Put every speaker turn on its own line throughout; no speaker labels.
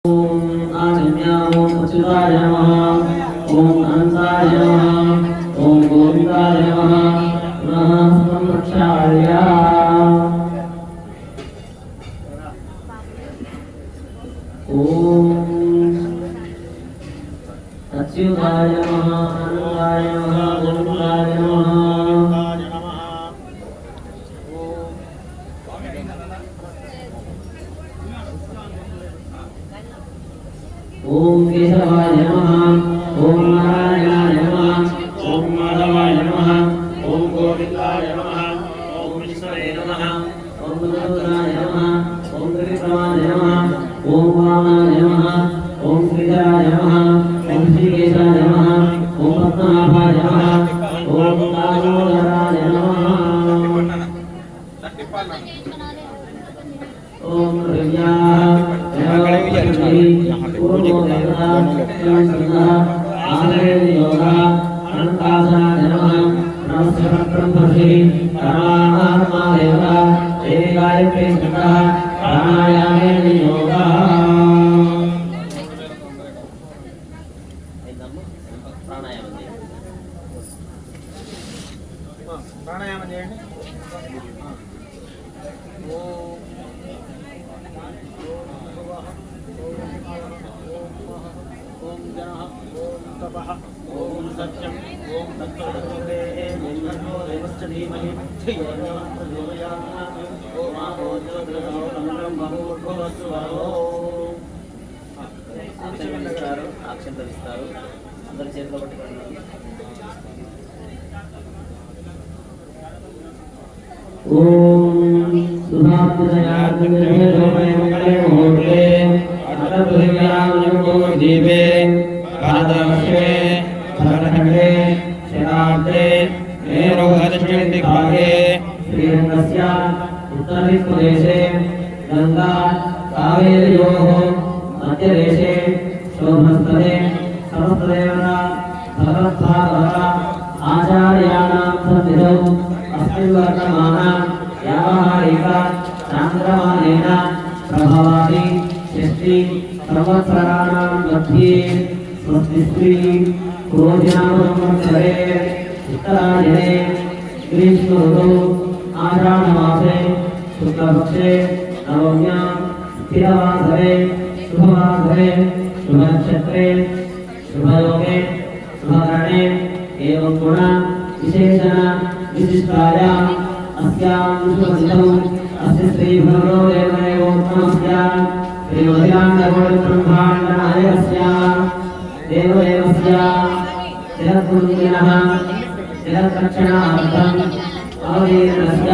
ओम आजन्या ओम अच्युताय नमः ओम अनंताय नमः ओम गोविंदाय नमः पुनः संरक्षाय ओम अच्युताय नमः अनंताय नमः गोविंदाय नमः ओम केशवाय नमः ओम नारायणाय नमः ओम माधवाय नमः ओम गोविंदाय नमः ओम विष्णवे नमः ओम मधुसूदनाय नमः ओम त्रिविक्रमाय नमः ओम वामनाय नमः ओम श्रीधराय नमः ओम श्रीकेशाय नमः ओम पद्मनाभाय नमः ओम दामोदराय नमः ओम
ప్రాణాయామం చేయండి. ఓం జనః ఓం తపః ఓం సత్యం ఓం తత్వదే ఓం దేవస్య ధీమహి ధియో యో ప్రచోదయాత్ ఓం ఆపో జ్యోతిరసో తమరం బహుర్భువస్సు ఓం అక్షంతలు ఇస్తారు. అందరి చేతిలో పట్టుకోండి. ओम सुधात्मयात्मने मंगले मुहूर्ते अतपृथिव्यां दीपे भारतवर्षे भरतखण्डे शताब्दे मेरुहदक्षिणदिग्भागे श्रीरङ्गस्य उत्तरदिक्प्रदेशे गङ्गा कावेर्योः मध्यदेशे शोभनस्तरे समस्तदेवता भगवद्भागवत आचार्याणां सन्निधौ अस्मिन् वर्तमाना व्यावहारिक चान्द्रमानेन प्रभवादि षष्टि संवत्सराणां मध्ये स्वस्तिश्री क्रोधिनामसंवत्सरे उत्तरायणे ग्रीष्मऋतौ आषाढमासे शुक्लपक्षे नवम्यां स्थिरवासरे शुभवासरे शुभनक्षत्रे शुभयोगे शुभकरणे एवं गुण विशेषण विशिष्टाया अस्यां शुभदिनौ अस्य श्रीभगवतो देवदेवोत्तमस्य श्रीमहिलाण्डकोटिब्रह्माण्डनायकस्य देवदेवस्य जगद्गुरुकिनः जगद्रक्षणार्थम् अवतीर्णस्य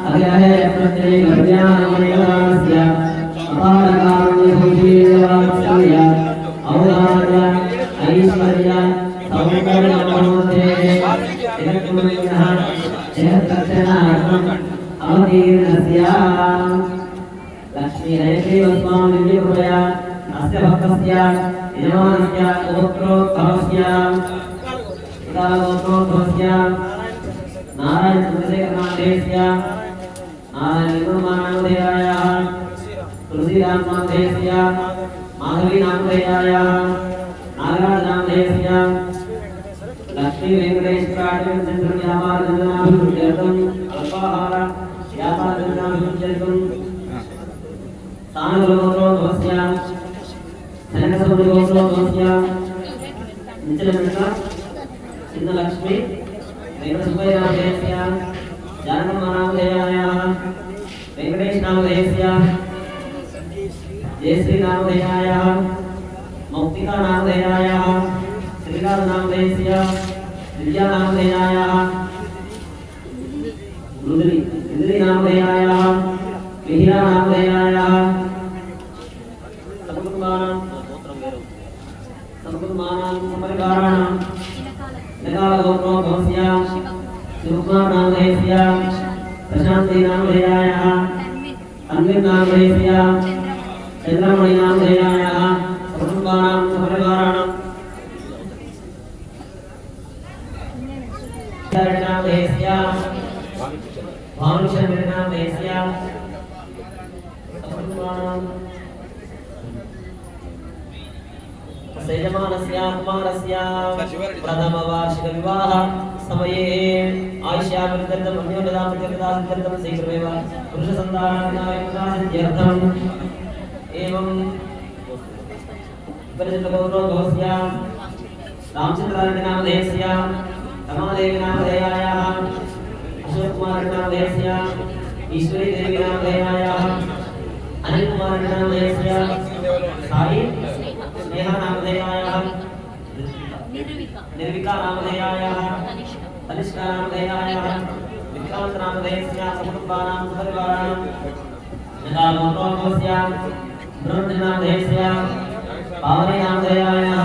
अग्रहे प्रत्ययज्ञानमयस्य अपारकारुण्यभूषीदेवास्य औदार्य ऐश्वर्य सौकर्यमनोदे जगद्गुरुकिनः जगद्रक्षणार्थम् अवतीर्णस्य लक्ष्मीनैश्रीवस्माविद्युकृपया अस्य भक्तस्य यजमानस्य गोत्रोद्भवस्य पितागोत्रोद्भवस्य नारायणचन्द्रशेखरनाथेस्य नारायणनिर्मलमानवदेवायाः तुलसीरामनाथेस्य माधवीनामदेवायाः नागराजनामदेवस्य लक्ष्मी वेंकटेश्वराजचन्द्रव्यापारचन्द्रनाभिवृद्ध्यर्थम् अल्पाहार व्यापारचन्द्रनाभिवृद्ध्यर्थम् सानुगोत्रोद्भवस्य सैनसमुनिगोत्रोद्भवस्य निचलमित्र सिद्धलक्ष्मी वेंकटसुब्बय्यनामदेवस्य जानकम्मनामदेवायाः वेंकटेशनामदेवस्य जयश्रीनामदेवायाः मौक्तिकानामदेवायाः श्रीकान्तनामदेवस्य दिव्यानामदेवायाः रुद्रीनामदेवायाः मिहिरानामदेवायाः सद्गुरुमानां समरिकाराणां नगालगोत्रोद्भवस्य शिवकुमारनामदेवस्य प्रशान्तीनामदेवायाः तन्वीरनामदेवस्य चन्द्रमणिनामदेवायाः सद्गुरुमानां समरिकाराणां नामदेवस्य भानुशनामदेवस्य सद्गुरुमानां
सेजमानस्य कुमारस्य प्रथमवार्षिकविवाह समये आयुष्याभिवृद्ध्यर्थम् अन्योन्यदाम्पत्यविकासार्थं शीघ्रमेव पुरुषसन्तानार्थम् एवं परिचितगौरवस्य रामचन्द्रादिनामधेयस्य रमादेवीनामधेयायाः अशोककुमारनामधेयस्य ईश्वरीदेवीनामधेयायाः अनिलकुमारनामधेयस्य साई स्नेहानामधेयायाः निर्विकानामधेयायाः तनिष्कानामधेयायाः विक्रान्तनामधेयस्य सकुटुम्बानां सपरिवाराणां यथा गौरवस्य ब्रह्मनामधेयस्य पावनीनामधेयायाः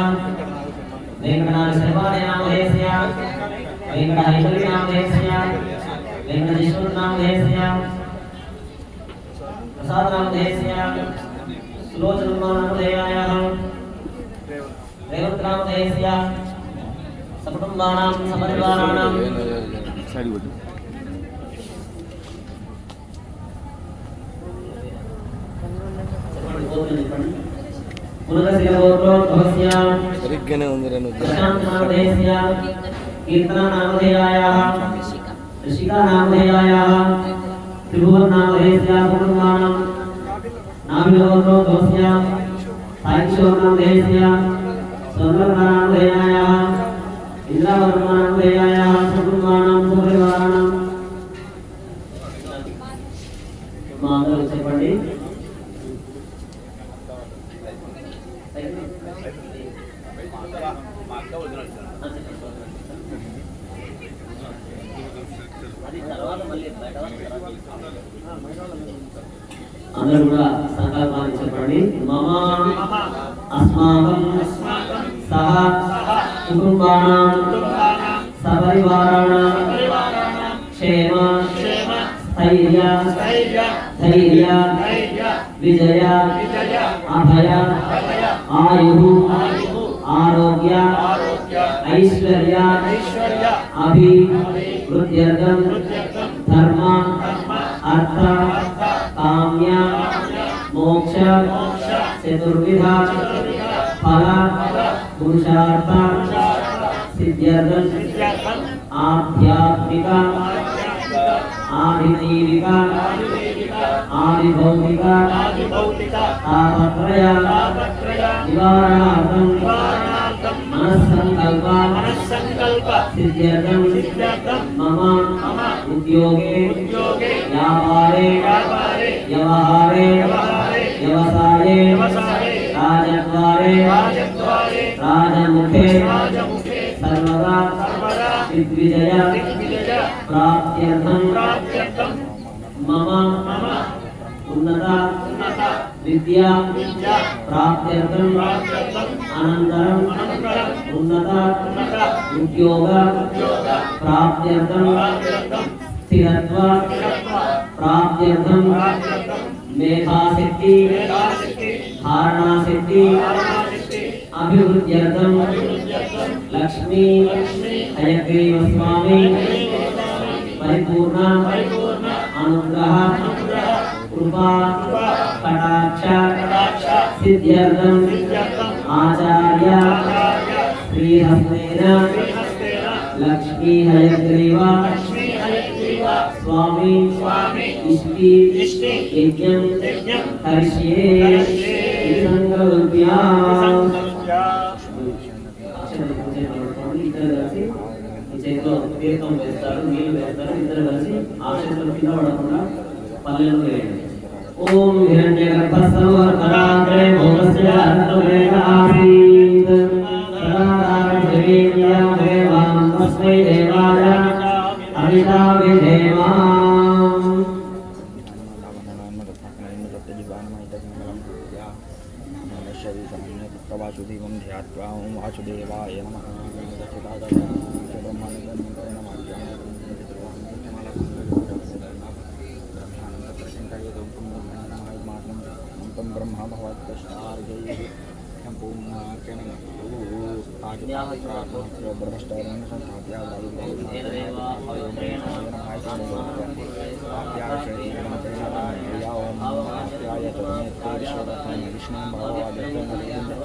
वेङ्कटनाथशर्मानामधेयस्य वेङ्कटहैकलीनामधेयस्य वेङ्कटेश्वरनामधेयस्य प्रसादनामधेयस्य सुलोचननामधेयायाः रेवन्तनामधेयस्य सकुटुम्बानां सपरिवाराणां पुनरसिलगोत्रोद्भवस्य प्रशान्तनामधेयस्य कीर्तनानामधेयायाः ऋषिकानामधेयायाः त्रिभुवननामधेयस्य कुटुम्बानां नाभिगोत्रोद्भवस्य सायकिशोरनामधेयस्य स्वर्णनामधेयायाः इन्द्रावर्मनामधेयायाः कुटुम्बानां सपरिवाराणां मातरं చెప్పండి అందరూ కూడా సంకల్పాన్ని చెప్పండి మమ అస్మాకం సహ కుటుంబానాం సపరివారాణాం క్షేమ స్థైర్య ధైర్య విజయ అభయ ఆయు ఆరోగ్య ఐశ్వర్య అభివృద్ధ్యర్థం ధర్మ అర్థ కామ్య మోక్ష చతుర్విధ ఫల పురుషార్థ సిద్ధ్యర్థం ఆధ్యాత్మిక ఆదిదైవిక ఆదిభౌతిక తాపత్రయ నివారణార్థం మనస్సంకల్ప సిద్ధ్యర్థం మమ ఉద్యోగే వ్యాపారే వ్యవహారే వ్యవసాయే రాజద్వారే రాజముఖే సర్వదా దిగ్విజయ ప్రాప్త్యర్థం మమ ఉన్నత విద్యా ప్రాప్త్యర్థం అనంతరం ఉన్నత ఉద్యోగ ప్రాప్త్యర్థం స్థిరత్వ ప్రాప్త్యర్థం మేధాశక్తి ధారణాశక్తి అభివృద్ధ్యర్థం లక్ష్మీ హయగ్రీవ స్వామి పరిపూర్ణ అనుగ్రహ కృపా కటాక్ష సిద్ధ్యర్థం ఆచార్య శ్రీహస్తేన లక్ష్మీ హయగ్రీవ స్వామి ఇష్టి యజ్ఞం కరిష్యే సంకల్ప్యా చేతిలో తీర్థం వేస్తారు నీళ్లు వేస్తారు ఇద్దరు కలిసి ఆశీస్సులు కింద పడకుండా పల్లెలు వేయండి ఓం హిరణ్యగర్భస్సర్వరాత్రే భోగస్య అర్థవేదాసీత్ సదాదావేద్యామేవాం తస్మై దేవాయ అవిషావిధేమా
వాసుదేవం ధ్యాత్వా ఓం వాసుదేవాయ నమః ब्रह्मा भगवत्कृष्णार्जय ब्रह्मष्टारण संस्थाप्य विष्णु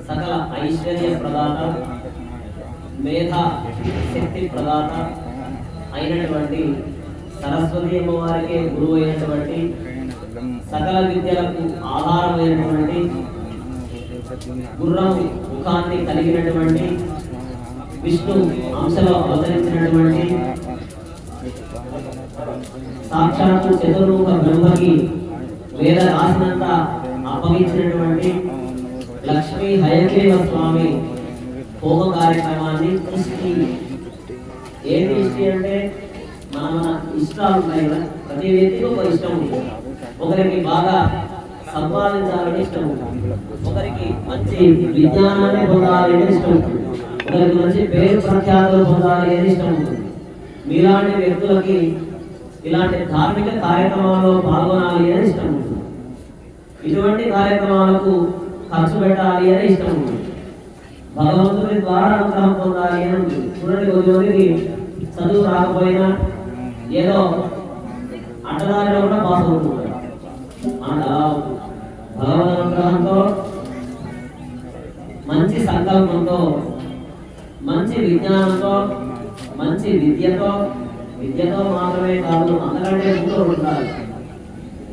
సకల ఐశ్వర్య ప్రదాత మేధ శక్తి ప్రదాత అయినటువంటి సరస్వతి అమ్మవారికి గురువు అయినటువంటి సకల విద్యలకు ఆధారమైనటువంటి గుర్రం ముఖాన్ని కలిగినటువంటి విష్ణు అంశలో అవతరించినటువంటి సాక్షాత్తు చతుర్ముఖ బ్రహ్మకి వేద రాసినంత అప్పగించినటువంటి లక్ష్మీ హయగ్రీవ స్వామి హోమ కార్యక్రమాన్ని దృష్టి ఏ దృష్టి అంటే మన ఇష్టాలు ఉన్నాయి కదా, ప్రతి వ్యక్తికి ఒక ఇష్టం ఉంటుంది. ఒకరికి బాగా సంపాదించాలని ఇష్టం ఉంటుంది, ఒకరికి మంచి విజ్ఞానాన్ని పొందాలి అని ఇష్టం ఉంటుంది, ఒకరికి మంచి పేరు ప్రఖ్యాతులు పొందాలి అని ఇష్టం ఉంటుంది. మీలాంటి వ్యక్తులకి ఇలాంటి ధార్మిక కార్యక్రమాల్లో పాల్గొనాలి అని ఇష్టం ఉంటుంది. ఇటువంటి కార్యక్రమాలకు ఖర్చు పెట్టాలి అని ఇష్టం ఉంటుంది. భగవంతుని ద్వారా అనుగ్రహం పొందాలి అని ఉంటుంది. చూడండి, కొద్దిమందికి చదువు రాకపోయినా ఏదో అడ్డదారిలో కూడా పాస్ అవుతుంటారు. అలా భగవద్ అనుగ్రహంతో, మంచి సంకల్పంతో, మంచి విజ్ఞానంతో, మంచి విద్యతో మాత్రమే కాదు, అంతకంటే ముందు ఉండాలి.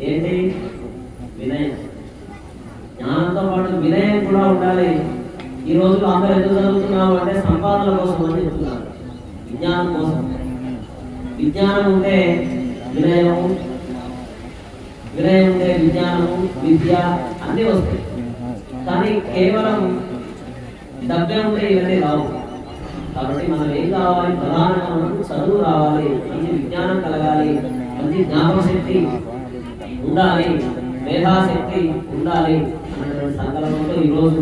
ఏంటి? వినయం. జ్ఞానంతో పాటు వినయం కూడా ఉండాలి. ఈ రోజుల్లో అందరూ ఎందుకు చదువుతున్నాము అంటే సంపాదన కోసం అని చెప్తున్నారు, విజ్ఞానం కోసం. విజ్ఞానం ఉంటే వినయము, వినయం ఉంటే విజ్ఞానము, విద్య అన్నీ వస్తాయి. కానీ కేవలం డబ్బే ఉంటే ఇవన్నీ రావు. కాబట్టి మనం ఏం కావాలి? ప్రధానంగా మనకు చదువు రావాలి, మంచి విజ్ఞానం కలగాలి, మంచి జ్ఞాపకశక్తి ఉండాలి, మేధాశక్తి ఉండాలి అనేటువంటి సంకల్పంతో ఈరోజు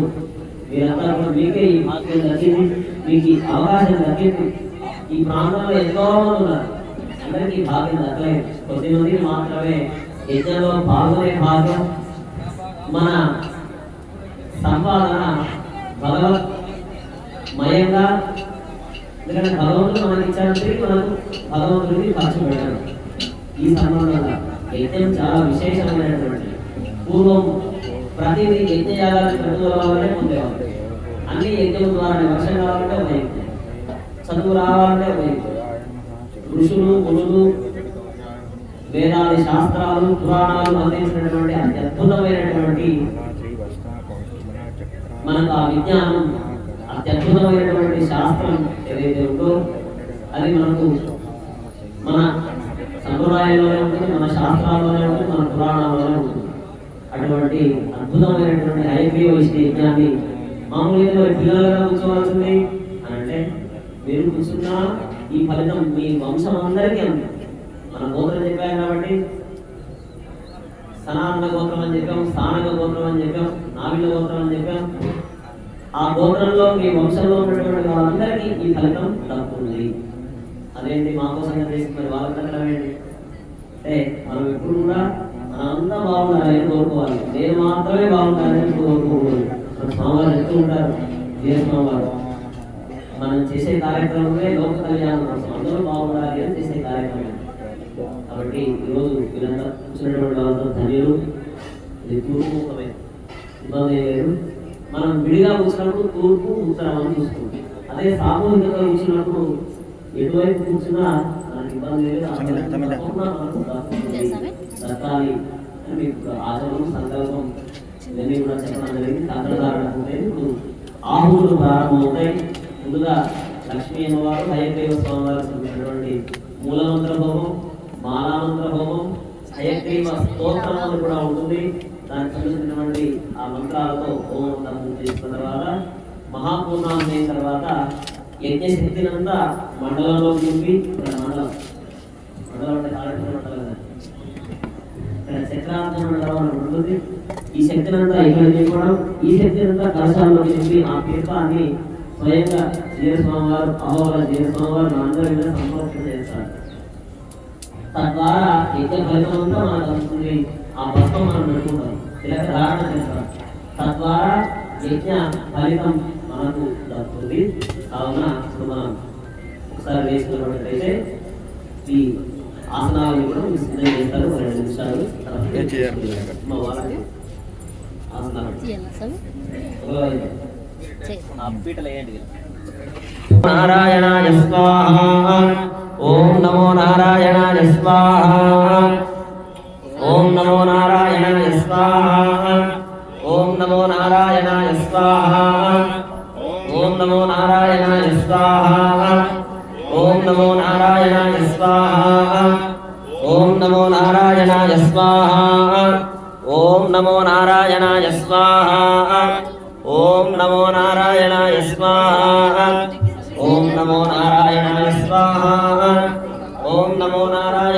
మీరంతా కూడా మీకే ఈ భాగ్యం దక్కింది, మీకు ఈ అవకాశం దక్కింది. ఈ ప్రాంతంలో ఎంతో మంది ఉన్నారు, అందరికీ భాగ్యం దక్కలేదు. కొద్దిమందికి మాత్రమే యజ్ఞంలో పాల్గొనే భాగ్యం. మన సంపాదన భగవత్మయంగా, ఎందుకంటే భగవంతుడు మనకి ఇచ్చారంటే మనకు భగవంతుడికి ఖర్చు పెట్టారు. ఈ సంబంధంగా యజ్ఞం చాలా విశేషమైనటువంటి. పూర్వం ప్రతిదీ యజ్ఞయాగాలను పెట్టుకోవాలంటే పొందేవారు. అన్ని యజ్ఞం ద్వారా వర్షం కావాలంటే ఒక యజ్ఞం, చదువు రావాలంటే ఒక యజ్ఞం, ఋషులు మునులు వేదాది శాస్త్రాలు పురాణాలు అందించినటువంటి అత్యద్భుతమైనటువంటి మనకు ఆ విజ్ఞానం, అత్యద్భుతమైనటువంటి శాస్త్రం ఏదైతే ఉందో అది మనకు మన సంప్రదాయంలోనే ఉంటుంది, మన శాస్త్రాల్లోనే ఉంటుంది, మన పురాణాల్లోనే ఉంటుంది. అటువంటి అద్భుతమైనటువంటి హైగ్రీవ యజ్ఞాన్ని మామూలుగా పిల్లలుగా కూర్చోవాల్సింది అని అంటే మీరు కూర్చున్నా ఈ ఫలితం మీ వంశం అందరికీ అంది. మన గోత్రం చెప్పాం కాబట్టి సనాతన గోత్రం అని చెప్పాం, స్థానక గోత్రం అని చెప్పాం, నావిల గోత్రం అని చెప్పాం. ఆ గోత్రంలో మీ వంశంలో ఉన్నటువంటి వాళ్ళందరికీ ఈ ఫలితం దక్కుతుంది. అదేంటి మా కోసం చేసి మరి వాళ్ళకి దక్కడం ఏంటి అంటే మనం ఎప్పుడు కూడా మనంతా బాగుండాలని కోరుకోవాలి, నేను మాత్రమే బాగుండాలని కోరుకోకూడదు. మన స్వామివారు చెప్తూ ఉంటారు, స్వామివారు మనం చేసే కార్యక్రమమే లోక కళ్యాణం కోసం, అందరూ బాగుండాలి అని చేసే కార్యక్రమం. కాబట్టి ఈరోజు వీళ్ళంతా కూర్చున్నటువంటి వాళ్ళతో ధన్యులు. ఇది తూర్పు ముఖమే, ఇబ్బంది లేదు. మనం విడిగా కూర్చున్నప్పుడు తూర్పు ఉత్తరం అని చూసుకుంటాం. అదే సామూహికంగా కూర్చున్నప్పుడు ఎటువైపు కూర్చున్నా మనకి ఇబ్బంది లేదు. దక్కాలి అని మీకు ఆచరణ సంకల్పం ఇవన్నీ కూడా చెప్పడం జరిగింది. కంకణదారులు ఇప్పుడు ఆహువులు ప్రారంభమవుతాయి. ముందుగా లక్ష్మీ అమ్మవారు, హయగ్రీవ స్వామివారు సంబంధించినటువంటి మూలమంత్ర హోమం, మాలామంత్ర హోమం, హయగ్రీవ స్తోత్రం అని కూడా ఉంటుంది. దానికి సంబంధించినటువంటి ఆ మంత్రాలతో హోమం చేసుకున్న తర్వాత మహాపూర్ణాహుతి అయిన తర్వాత యజ్ఞశక్తినంతా మండలంలో నింపి, మండలం అంటే కార్యక్రమం ఉంటుంది కదా, ఇక్కడ చక్రార్థం మండలం అని ఉంటుంది. ఈ శక్తినంతా ఇక్కడ నింపడం, ఈ శక్తినంతా కలశాల్లో నింపి ఆ తీర్థాన్ని స్వయంగా జీవస్వామి వారు, అహోవాల జీవస్వామి వారు మనందరి మీద సంపర్కం చేస్తారు. తద్వారా యజ్ఞ ఫలితం అంతా మనకు అందుతుంది. ఆ భస్మం మనం పెట్టుకుంటాం, ఇలా ధారణ చేస్తాం. తద్వారా యజ్ఞ ఫలితం మనకు దక్కుతుంది. కావున ఇప్పుడు మనం ఒకసారి వేసుకున్నట్లయితే ఈ ఆసనాలు కూడా సిద్ధం చేస్తారు. 2 నిమిషాలు మా వాళ్ళకి ఆసనాలు పీటలు వేయండి. నారాయణాయ స్వాహా. ఓం నమో నారాయణాయ స్వాహా. ఓం నమో నారాయణాయ స్వాహా. ఓం నమో నారాయణాయ స్వాహా. ఓం నమో నారాయణాయ స్వాహా. ఓం నమో నారాయణాయ స్వాహా. ఓం నమో నారాయణాయ స్వాహా. ఓం నమో నారాయణాయ స్వాహా. ఓం నమో నారాయణాయ స్వాహా. ఓం నమో నారాయణాయ స్వాహా. ఓం నమో నారాయణ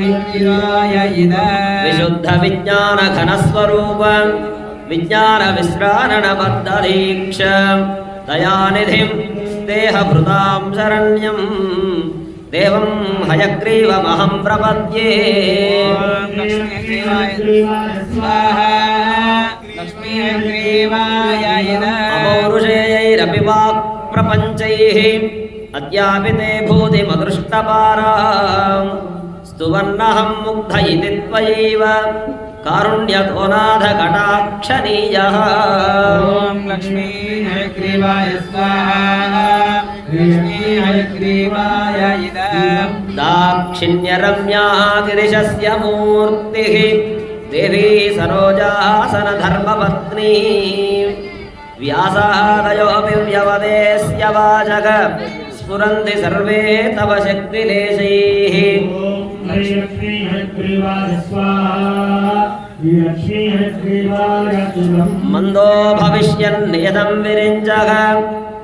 हयग्रीवाय इदम्
विशुद्ध विज्ञान घनस्वरूप विज्ञान विश्रारणबद्धदीक्ष दयानिधिं देहभृतां शरण्यं देवं हयग्रीवमहं प्रपद्ये
लक्ष्मीग्रीवाय स्वाहा लक्ष्मीग्रीवाय इदम्
अमौरुषेयैरपि वाक्प्रपञ्चैः अद्यापि ते भूतिमदृष्टपाराम् स्तुवन्नहं मुग्ध इति त्वयैव कारुण्यतो नाथ कटाक्षणीयः
ॐ लक्ष्मी हयग्रीवाय स्वाहा लक्ष्मी हयग्रीवाय इदम्
दाक्षिण्यरम्यागिरिशस्य मूर्तिः देवी सरोजासनधर्मपत्नी व्यासादयोऽपि व्यवदेस्य वाचक स्फुरन्ति सर्वे तव शक्तिलेशैः मन्दो भविष्यन्नियतं विरिञ्चः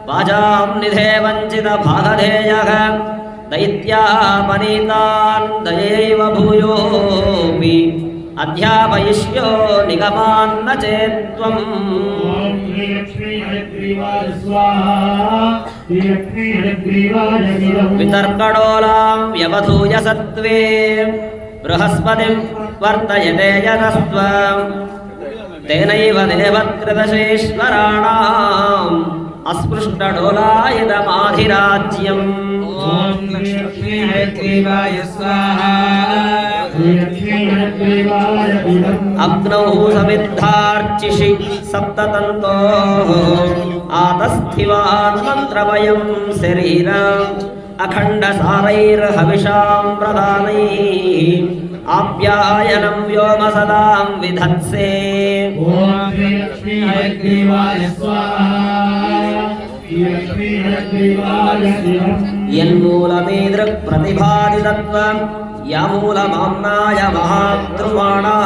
वाचां निधे वञ्चितभागधेयः दैत्यापनीतान् दयैव भूयोऽपि अध्यापयिष्यो निगमान्न चेत्त्वम् वितर्कणोलां व्यवधूय सत्त्वे बृहस्पतिं वर्तयते यतस्त्वम् तेनैव देवकृतशेश्वराणाम् अस्पृष्टडोलायितमाधिराज्यम्
ॐ लक्ष्मी हयग्रीवाय स्वाहा
अग्नौ समिद्धार्चिषि सप्ततन्तोः आतस्थिवान् मन्त्रमयं शरीरम् अखण्डसारैर्हविषां प्रदानैः आप्यायनं व्योम सदां विधत्से यन्मूलमेदृक्प्रतिभादितत्त्वं यामूलमाम्नाय महाद्रुवाणा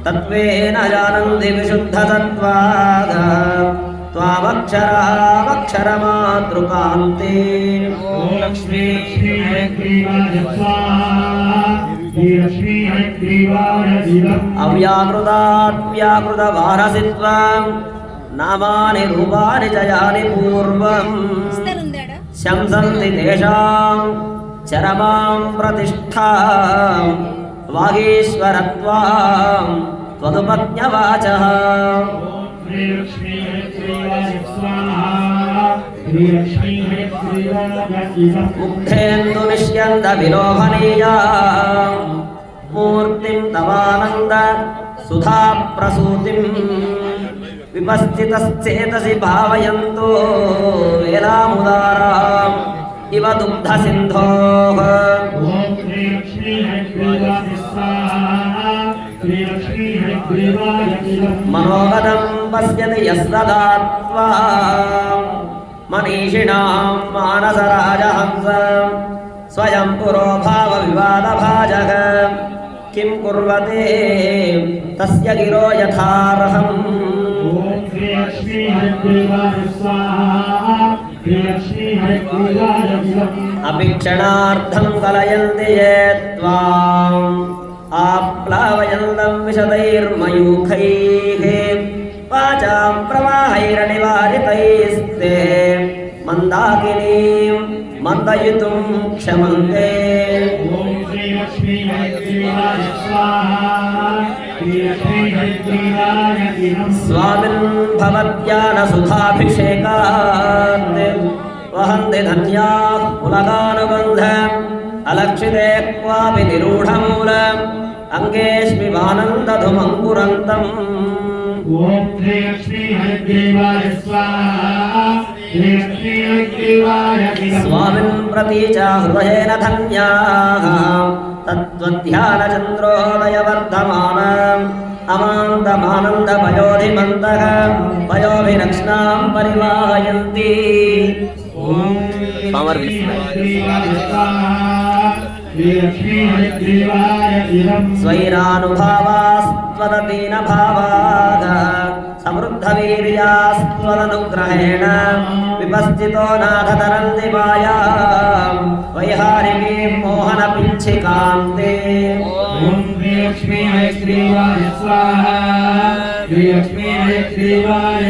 तत्त्वेन जानन्ति विशुद्धसत्त्वात् त्वामक्षरामक्षरमातृकान्ते
लक्ष्मी
अव्याकृताद्व्याकृतवारसि त्वं नामानि रूपाणि च यानि पूर्वम् शंसन्ति तेषां चरमां प्रतिष्ठां वागीश्वरत्वां त्वदुपज्ञवाचः मुग्धेन्दुनिष्यन्दविलोभनीया मूर्तिं तवानन्द सुधा प्रसूतिं विपस्थितश्चेतसि भावयन्तो वेलामुदाराम् इव दुग्धसिन्धोः मनोगतं पश्यति यस्तदात्वा मनीषिणां मानसराजहंस स्वयं पुरोभावविवादभाजः किं कुर्वते तस्य गिरो यथार्हम् अभिक्षणार्थं कलयन्ति ये त्वाम् आप्लावयन्तं विशदैर्मयूखैः वाचां प्रवाहैरनिवारितैस्ते मन्दाकिनीं मन्दयितुं क्षमन्ते स्वामिन् भवद्यानसुधाभिषेकात् वहन्ति धन्याः पुलगानुबन्धम् अलक्षिते क्वापि निरूढमूलम् अङ्गेष्मिवानन्दधुमङ्कुरन्तम् स्वामिन् प्रति च हृदयेन धन्याः तत्त्वध्यानचन्द्रोदयवर्धमानम् अमान्तमानन्दपयोधिमन्तः पयोभिरक्ष्णां परिवाहयन्ति स्वैरानुभावास्त्वदीनभावाः समृद्धवीर्यास्त्वदनुग्रहेण विपस्थितो नाथ तरन्ति मायां वैहारिकीं मोहनपिञ्छिकान्ते
ॐ श्री हयग्रीवाय स्वाहा श्री लक्ष्मी हयग्रीवाय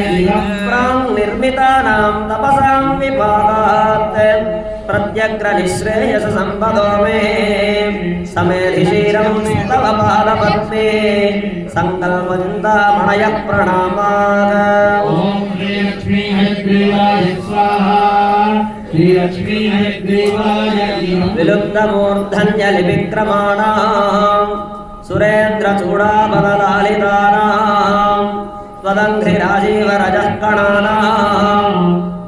निर्मितानां तपसां विभागात् प्रत्यग्रनिःश्रेयस सम्पदो मे समेधिशीरं तव पादपद्मे सङ्कल्पचिन्तामणयः प्रणामात्
ॐ श्री लक्ष्मी हयग्रीवाय स्वाहा श्री लक्ष्मी हयग्रीवाय
विलुप्तमूर्धन्यलिविक्रमाणां सुरेन्द्रचूडापदलालितानां त्वदङ्घ्रिराजीवरजः कणानां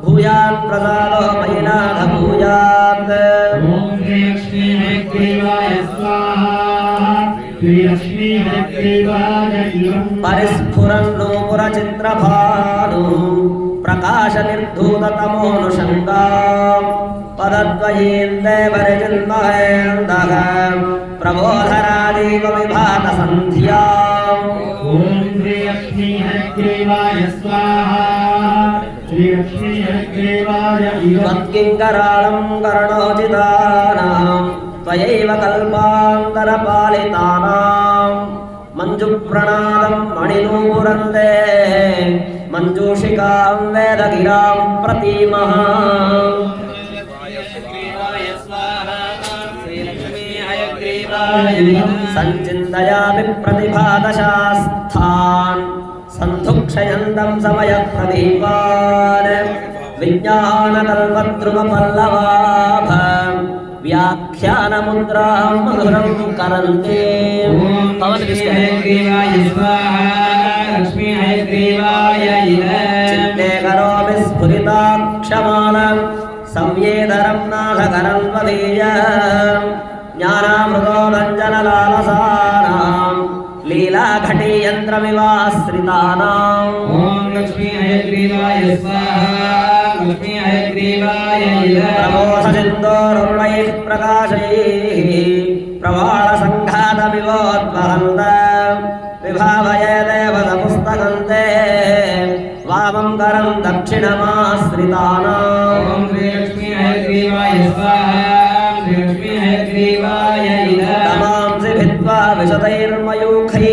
भूयान् प्रसादो मयि नाथ भूयात्
ॐ श्री लक्ष्मी हयग्रीवाय स्वाहा श्री लक्ष्मी हयग्रीवाय
परिस्फुरन् नूपुरचित्रभानुः प्रकाशनिर्धूततमोऽनुषङ्गां पदद्वयेन्देवरिचिन्महेन्दः प्रबोधराजीव विभातसन्ध्याम्
ॐ श्री लक्ष्मी हयग्रीवाय स्वाहा श्री लक्ष्मी हयग्रीवाय
त्वत्किङ्कराळं करुणोचितानां त्वयैव कल्पान्तरपालितानां मञ्जुप्रणादं मणिनूपुरन्ते मञ्जूषिकां वेदगिरां प्रतीमः सञ्चिन्तयामि प्रतिभादशास्थान् सन्धुक्षयन्तं समयप्रदीपान् विज्ञानकल्पद्रुमपल्लवाभ व्याख्यानमुद्रां मधुरं करन्ते
हयग्रीवाय स्वाहा लक्ष्मी हयग्रीवाय
चित्ते करोमि स्फुरिताक्षमालं संवेदरं नाथकरं त्वदीय ज्ञानामृतोदञ्जनलालसानां लीलाघटीयन्त्रमिवाश्रितानाम्
ॐ लक्ष्मी हयग्रीवाय स्वाहा लक्ष्मी हयग्रीवाय
प्रबोधसिन्दोरुणैः प्रकाशैः प्रवाळसङ्घातमिवोद्वहन्त विभावये देवतपुस्तकन्ते वामं करं दक्षिणमाश्रितानाम्
ॐ श्री लक्ष्मी हयग्रीवाय स्वाहा श्री लक्ष्मी हयग्रीवाय
तमांसि भित्त्वा विशतैर्मयूखैः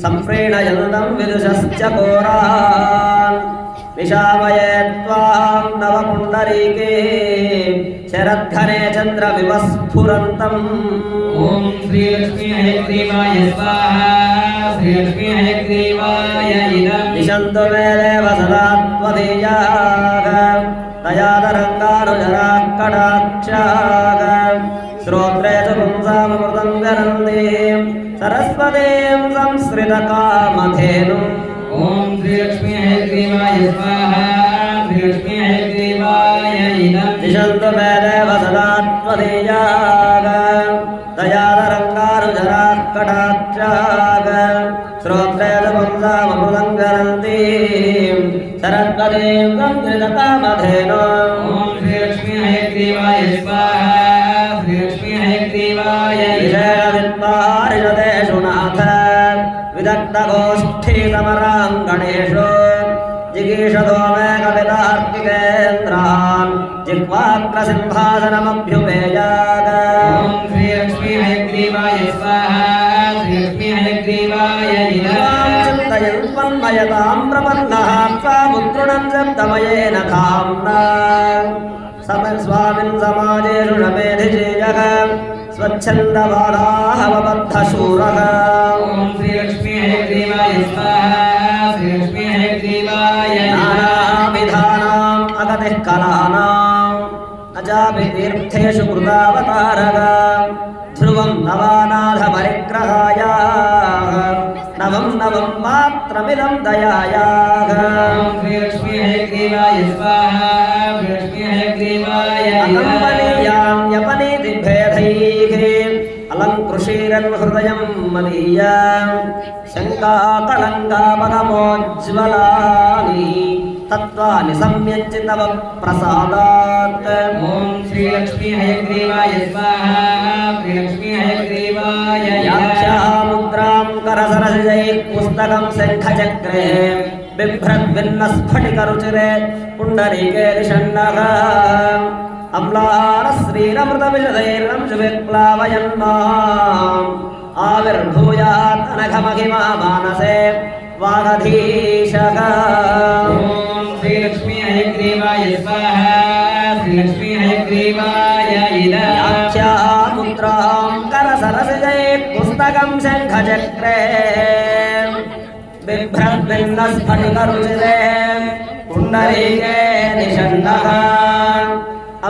सम्प्रीणयन्तं विदुषश्च कोरान् निशामये त्वां नवपुण्डरीके शरद्घने चन्द्रविवस्फुरन्तम्
ॐ श्री लक्ष्मी हयग्रीवाय स्वाहा श्री लक्ष्मी हयग्रीवाय
दिशन्तु मे देव सदा त्वदीयाः तया तरङ्गानुजराः कटाक्षाः श्रोत्रे च पुंसामृतं गरन्तीं सरस्वतीं संश्रितकामधेनुम्
ॐ श्री लक्ष्मी हयग्रीवाय स्वाहा श्री लक्ष्मी हयग्रीवाय
दिशन्तु मे देव सदा त्वदीयाः तया तरङ्गानुजराः कटाक्षाः श्रोत्रे च पुंसामृतं गरन्तीं सरस्वतीं संश्रितकामधेनुम्
ॐ श्री लक्ष्मी हयग्रीवाय स्वाहा श्री लक्ष्मी हयग्रीवाय
विषयविद्वारिषदेषु नाथ विदग्धगोष्ठीसमराङ्गणेषु जिगीषतो मे कवितार्किकेन्द्रान् जिह्वाग्रसिंहासनमभ्युपेयाग
ॐ श्री लक्ष्मी हयग्रीवाय स्वाहा श्री लक्ष्मी हयग्रीवाय
चिन्तयन् त्वन्मयतां प्रपन्नः स्वामुद्रुणं शब्दमयेन खाम्ना स्वामिन् समाजेषु नमेधिजेयः स्वच्छन्दवादाहवबद्धशूरः
ॐ श्री लक्ष्मी हयग्रीवाय स्वाहा श्री लक्ष्मी हयग्रीवाय
नानाविधानाम् अगतिः कलानाम् न चापि तीर्थेषु कृतावतारः ध्रुवं नवानाथपरिग्रहाय नवं नवं पात्रमिदं दयायाः
ॐ श्री लक्ष्मी हयग्रीवाय स्वाहा श्री लक्ष्मी हयग्रीवाय
अकम्पनीयां यपनीतिभेदैः अलङ्कृषीरन् हृदयं मदीय शङ्काकलङ्कापगमोज्ज्वलानि तत्त्वानि सम्यच्य तव प्रसादात्
ॐ श्री लक्ष्मी हयग्रीवाय स्वाहा श्री लक्ष्मी हयग्रीवाय
व्याख्यामुद्रां करसरसिजैः पुस्तकं शङ्खचक्रे
बिभ्रद्भिन्नस्फटिकरुचिरे पुण्डरीके दिशन्नः अम्लारश्रीरमृतविशदैर्नंशुविप्लावयन्माम् आविर्भूयात् अनघमहिमा मानसे वागधीशः
ॐ श्रीलक्ष्मी हयग्रीवाय स्वाहा श्रीलक्ष्मी हयग्रीवाय
याच्या मुद्रां करसरसिजये पुस्तकं शङ्खचक्रे बिभ्रद्भिन्नस्फटिकरुचिरे पुण्डरीके निषण्णः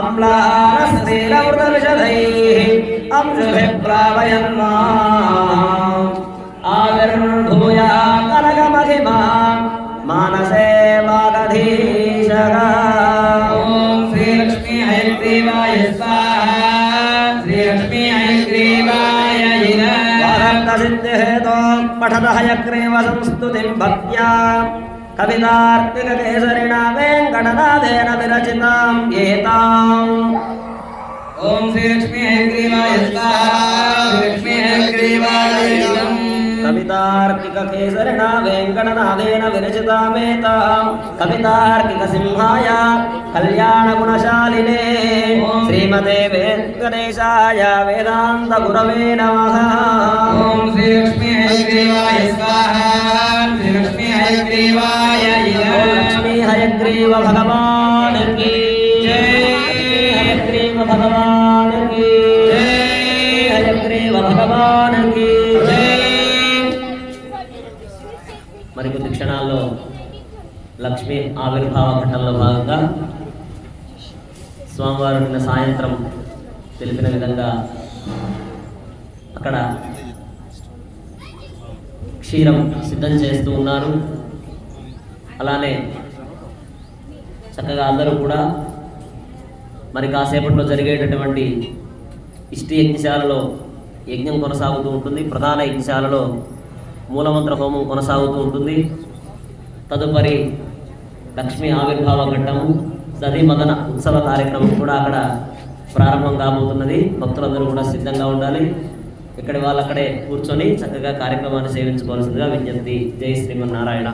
अम्लारश्रीरमृतविशदैः अंशुभिः प्लावयन्माम् आविर्भूयात् अनघमहिमा मानसे वागधीशः
ॐ श्रीलक्ष्मी हयग्रीवाय स्वाहा श्रीलक्ष्मी हयग्रीवाय
वारन्तसिद्धिहेतो पठत हयग्रीव संस्तुतिं भक्त्या कवितार्किककेसरिणा वेङ्कटनाथेन विरचितां एताम्
ॐ श्रीलक्ष्मी हयग्रीवाय स्वाहा श्रीलक्ष्मी हयग्रीवाय
कवितार्किककेसरिणा वेङ्कटनाथेन विरचितामेताम् कवितार्किकसिंहाय कल्याणगुणशालिने श्रीमते वेङ्कटेशाय वेदान्तगुरवे नमः
ॐ श्रीलक्ष्मी हयग्रीवाय स्वाहा श्रीलक्ष्मी हयग्रीवाय
लक्ष्मी हयग्रीव भगवान की जय हयग्रीव भगवान की जय हयग्रीव भगवान की जय మరికొద్ది క్షణాల్లో లక్ష్మీ ఆవిర్భావ ఘట్టంలో భాగంగా స్వామివారు నిన్న సాయంత్రం తెలిపిన విధంగా అక్కడ క్షీరం సిద్ధం చేస్తూ ఉన్నారు. అలానే చక్కగా అందరూ కూడా మరి కాసేపట్లో జరిగేటటువంటి ఇష్టి యజ్ఞశాలలో యజ్ఞం కొనసాగుతూ ఉంటుంది. ప్రధాన యజ్ఞశాలలో మూలమంత్ర హోమం కొనసాగుతూ ఉంటుంది. తదుపరి లక్ష్మీ ఆవిర్భావ ఘట్టము సతీ మదన ఉత్సవ కార్యక్రమం కూడా అక్కడ ప్రారంభం కాబోతున్నది. భక్తులందరూ కూడా సిద్ధంగా ఉండాలి. ఇక్కడి వాళ్ళు అక్కడే కూర్చొని చక్కగా కార్యక్రమాన్ని సేవించుకోవాల్సిందిగా విజ్ఞప్తి. జై శ్రీమన్నారాయణ.